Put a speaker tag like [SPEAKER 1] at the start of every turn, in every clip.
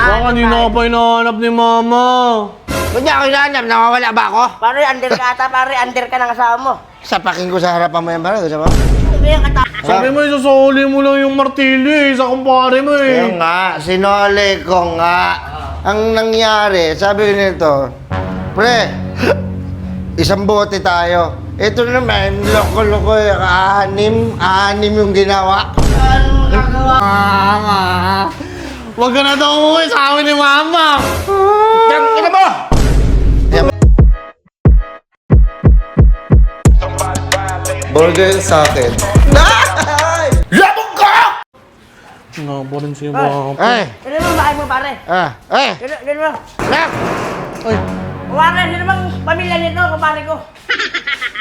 [SPEAKER 1] Baka kanina ka pa hinahanap ni mama.
[SPEAKER 2] Ba't niya ako hinahanap? Nawawala ba ako?
[SPEAKER 3] Pare, under ka ata, pare. Under ka ng asawa mo.
[SPEAKER 2] Sapakin ko sa harapan mo yan, pare. Gusto mo?
[SPEAKER 3] Sabi yung kata...
[SPEAKER 1] Sabi mo, isasoli mo lang yung martilyo sa kumpare mo
[SPEAKER 2] Yung nga, sinole ko nga. Ang nangyari, sabi ko nito, pre, isang bote tayo. Ito naman, loko-loko, anim yung ginawa.
[SPEAKER 3] Ano magagawa?
[SPEAKER 1] Mama, wag ka na daw umuwi sa amin ni mama.
[SPEAKER 2] Yang ina mo!
[SPEAKER 4] Burger sa akin.
[SPEAKER 2] Labog ka!
[SPEAKER 1] Nga pa rin siya mama.
[SPEAKER 2] Ay!
[SPEAKER 3] Sino naman bahay mo, pare?
[SPEAKER 2] Ay!
[SPEAKER 3] Sino mo?
[SPEAKER 2] Nak!
[SPEAKER 1] Ay,
[SPEAKER 3] Pare, sino bang pamilya nito, kapare ko?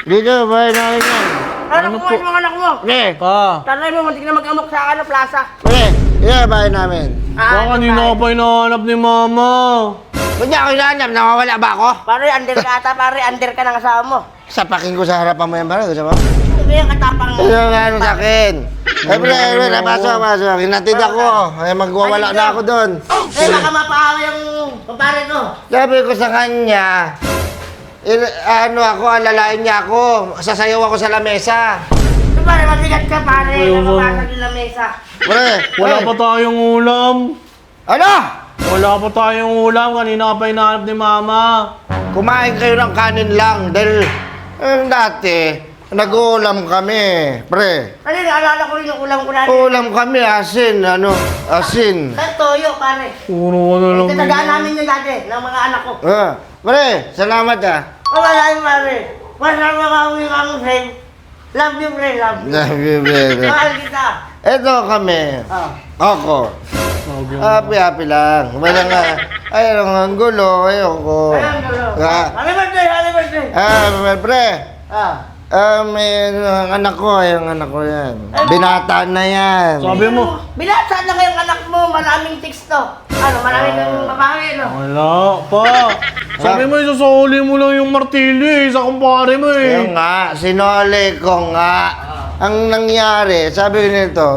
[SPEAKER 2] Dito, bahay namin yan.
[SPEAKER 3] Ano mo, yung mga anak mo?
[SPEAKER 2] Pre!
[SPEAKER 1] pa.
[SPEAKER 3] Tanay mo, muntik na mag-amok sa plaza.
[SPEAKER 2] Pre! Yan, bahay namin.
[SPEAKER 1] Baka kanina ka pa hinahanap ni mama.
[SPEAKER 2] Ba't niya ako hinahanap? Nawawala ba ako?
[SPEAKER 3] Pare, under ka ata, pare. Under ka ng asawa mo.
[SPEAKER 2] Sapakin ko sa harapan mo yan, pare. Gusto mo?
[SPEAKER 3] Sabi yung katapang mo.
[SPEAKER 2] Ano nga ano sa akin? Ay, pre, pasok. Hinatid ako. Ay, magwawala na ako doon.
[SPEAKER 3] Eh, baka mapahawa yung kapare ko.
[SPEAKER 2] Sabi ko sa kanya, alalain niya ako. Sasayaw ako sa lamesa.
[SPEAKER 3] Pare, mabigat ka, pare.
[SPEAKER 1] Ayaw mo.
[SPEAKER 3] Nababasag yung lamesa.
[SPEAKER 2] Pre,
[SPEAKER 1] Wala pa tayong ulam.
[SPEAKER 2] Ano?
[SPEAKER 1] Wala pa tayong ulam. Kanina ka pa hinahanap ni mama.
[SPEAKER 2] Kumain kayo ng kanin lang. Dahil, dati, nag-uulam kami. Pre,
[SPEAKER 3] Ano, naalala ko rin yung ulam ko na.
[SPEAKER 2] ulam kami, asin.
[SPEAKER 3] Sa toyo, pare.
[SPEAKER 1] Puro ka na lang.
[SPEAKER 3] Tatagaan namin yung dati ng mga anak ko.
[SPEAKER 2] Pre, salamat ah.
[SPEAKER 3] Wala yung pare. Masama ka uwi ka mo, friend. Love you, friend. Love you.
[SPEAKER 2] Love you, baby.
[SPEAKER 3] Mahal kita.
[SPEAKER 2] Ito kami. Ako. Happy lang. Wala nga. Ayaw nga ang gulo. Ayoko.
[SPEAKER 3] Ayun, gulo.
[SPEAKER 2] Ah.
[SPEAKER 3] Happy birthday, happy birthday.
[SPEAKER 2] Pre.
[SPEAKER 3] Ah.
[SPEAKER 2] May anak ko. Yung anak ko yan. Binata na yan.
[SPEAKER 1] Sabi mo.
[SPEAKER 3] Binasa na kayong anak mo, maraming teksto. Ano, maraming babae, no?
[SPEAKER 1] Wala pa. Sabi mo, isasoli mo lang yung martilyo sa kumpare mo
[SPEAKER 2] Yung nga, sinole ko nga. Ang nangyari, sabi ko nito,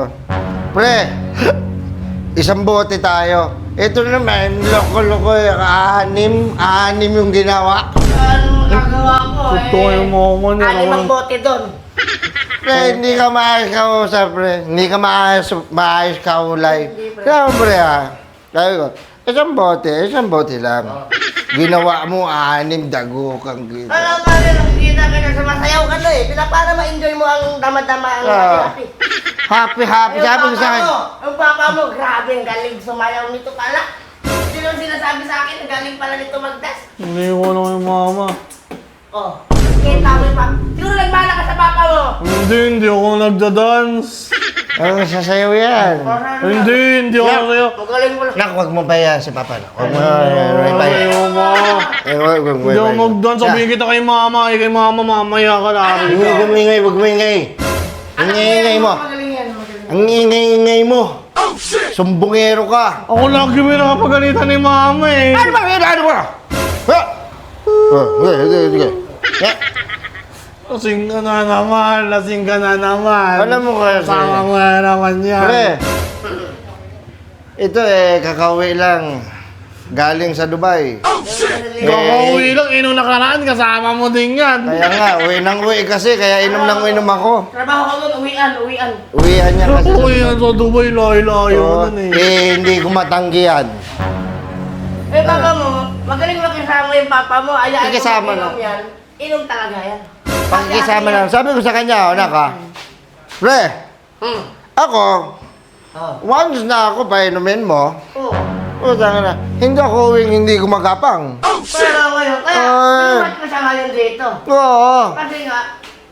[SPEAKER 2] pre, isang bote tayo. Ito naman, loko-loko, anim yung ginawa.
[SPEAKER 3] Ano magagawa ko,
[SPEAKER 1] Ito yung mama niya.
[SPEAKER 3] Anim ang bote doon.
[SPEAKER 2] Pre, hindi ka maayos kausap, pre. Hindi ka maayos kaulay.
[SPEAKER 3] Hindi, pre.
[SPEAKER 2] Kaya, pre, sabi ko, isang bote lang. Ginawa mo, anim, dago kang gina.
[SPEAKER 3] Ano, pare, nakikita ka na sumasayaw ka no eh. Para ma-enjoy mo ang dama-dama, ang happy-happy.
[SPEAKER 2] Happy. Sabi ko sa akin,
[SPEAKER 3] Yung papa mo, grabe, ang galing sumayaw nito pala. Sino sinasabi sa akin, ang galing pala nito magdas.
[SPEAKER 1] Hindi ko lang yung mama.
[SPEAKER 3] Oh, kita mo yung papa. Siguro nagmana ka sa papa mo.
[SPEAKER 1] Hindi ako nagda-dance.
[SPEAKER 2] ang sasayaw yan.
[SPEAKER 1] Hindi ako sa'yo.
[SPEAKER 3] Magaling mo lang.
[SPEAKER 2] Nak, huwag mo payahan si Papa. Huwag mo payahan.
[SPEAKER 1] Ayaw mo. Hindi ako mag-dance. Sabihin kita kay mama. Kay mama, mamaya ka na.
[SPEAKER 2] Huwag mo ingay. Ang ingay mo.
[SPEAKER 3] Magaling yan, magaling.
[SPEAKER 2] Ang ingay mo. Sumbongero ka.
[SPEAKER 1] Ako lagi may nakapagalitan ni mama
[SPEAKER 2] Ano ba? Ano ba? Sige.
[SPEAKER 1] Lasing ka na naman.
[SPEAKER 2] Alam mo kasi.
[SPEAKER 1] Sama mo na naman yan.
[SPEAKER 2] Pre, ito kakauwi lang. Galing sa Dubai.
[SPEAKER 1] Kakauwi lang, inong nakaraan, kasama mo din yan.
[SPEAKER 2] Kaya nga, uwi nang uwi kasi, kaya inom nang inom ako.
[SPEAKER 3] Trabaho ko doon, uwian.
[SPEAKER 2] Uwihan niya kasi.
[SPEAKER 1] Kakauwi yan sa Dubai, layo-layo
[SPEAKER 2] Oo,
[SPEAKER 1] nun eh.
[SPEAKER 2] hindi ko matanggi yan.
[SPEAKER 3] Eh, papa mo, magaling makisama yung papa mo. Ayaan
[SPEAKER 2] Makisama
[SPEAKER 3] inom
[SPEAKER 2] na.
[SPEAKER 3] yan. Inom talaga yan.
[SPEAKER 2] Pakikisama lang. Sabi ko sa kanya, anak pre, ako, once na ako painumin mo, na, hindi ako uwing hindi gumagapang.
[SPEAKER 3] Pero ngayon, kaya, pinumat ko siya ngayon dito.
[SPEAKER 2] Oo.
[SPEAKER 3] Kasi nga,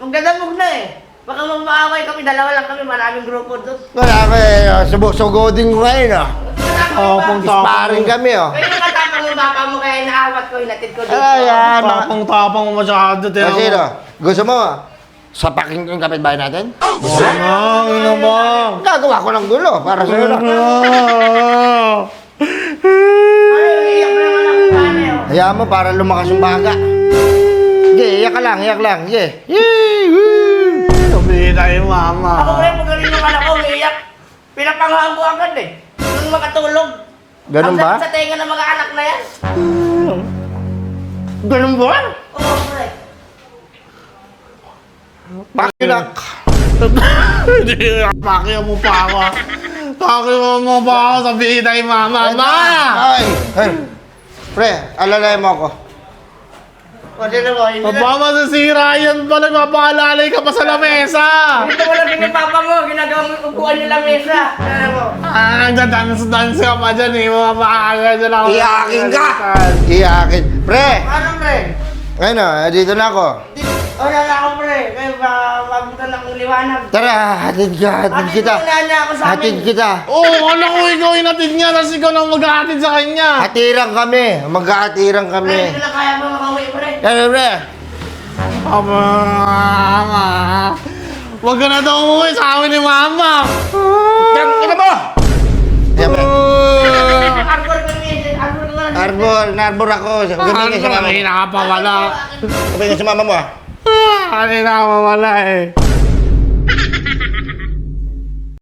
[SPEAKER 3] magdadamog na eh. Baka magmaaway kami, dalawa lang kami, maraming grupo doon.
[SPEAKER 2] Wala ko sugodin ko ngayon Sparring kami
[SPEAKER 3] Kaya nakatapang yung papa mo, kaya inaawat ko, hinatid ko dito.
[SPEAKER 2] Ayan.
[SPEAKER 1] Tapang-tapang mo masyado.
[SPEAKER 2] Kasi gusto mo, sapakin ko yung kapitbahay natin?
[SPEAKER 1] Ina mo.
[SPEAKER 2] Gagawa ko ng gulo para sa'yo na.
[SPEAKER 3] Ay, iyak na naman ako, pare.
[SPEAKER 2] Hayaan mo para lumakas yung baga. Sige, iyak lang. Sige.
[SPEAKER 1] Sabihin tayo mama.
[SPEAKER 3] Ako rin, magaling yung anak ko, umiiyak. Pinapangahan ko agad eh. Nung makatulog.
[SPEAKER 2] Ganun
[SPEAKER 3] Ang
[SPEAKER 2] ba?
[SPEAKER 3] sakit sa tenga ng mga anak na yan.
[SPEAKER 2] Ganun ba?
[SPEAKER 3] Oo, pre.
[SPEAKER 2] Pakinak.
[SPEAKER 1] Hindi, pakya mo pa ako. Pakya mo pa ako, sabihin na kay mama. Ma!
[SPEAKER 2] Ay! Ay! Pre, alalay mo ako.
[SPEAKER 3] Pwede na mo, hindi na.
[SPEAKER 1] Papa, masasira yan pa. Nagpapaalalay ka pa sa lamesa.
[SPEAKER 3] Ito mo lang pinipapa mo, ginagawa mo yung upuan nila mesa. Ano mo?
[SPEAKER 1] Ah, nagdadance-dance ka pa dyan eh. Mapapakagaya dyan ako.
[SPEAKER 2] Iyakin ka! Iyakin. Pre!
[SPEAKER 3] Ano, pre?
[SPEAKER 2] Ayun o, dito na ako.
[SPEAKER 3] Wala na ako, pre. Kaya mabutan ng liwanag.
[SPEAKER 2] Tara, hatid ka, hatid kita.
[SPEAKER 3] Hatid mo na ako sa amin.
[SPEAKER 2] Hatid kita.
[SPEAKER 1] Oo, ano ko ikaw inatid niya, tapos ikaw na maghahatid sa kanya.
[SPEAKER 2] Hatirang kami. Maghahatirang
[SPEAKER 3] Pre,
[SPEAKER 2] kami.
[SPEAKER 3] hindi ko na kaya mo makauwi, pre.
[SPEAKER 2] Ano, pre?
[SPEAKER 1] Mama, wag ka na daw umuwi sa amin ni mama.
[SPEAKER 2] Yan, ina mo! Yan, pre.
[SPEAKER 3] Arbor ka mesa, arbor ka na.
[SPEAKER 2] Narbor ako. Gabi ka sa mama mo.
[SPEAKER 1] Kanina ka pa wala.
[SPEAKER 2] Gabi ka sa mama mo ah.
[SPEAKER 1] Kanina ka pa wala eh.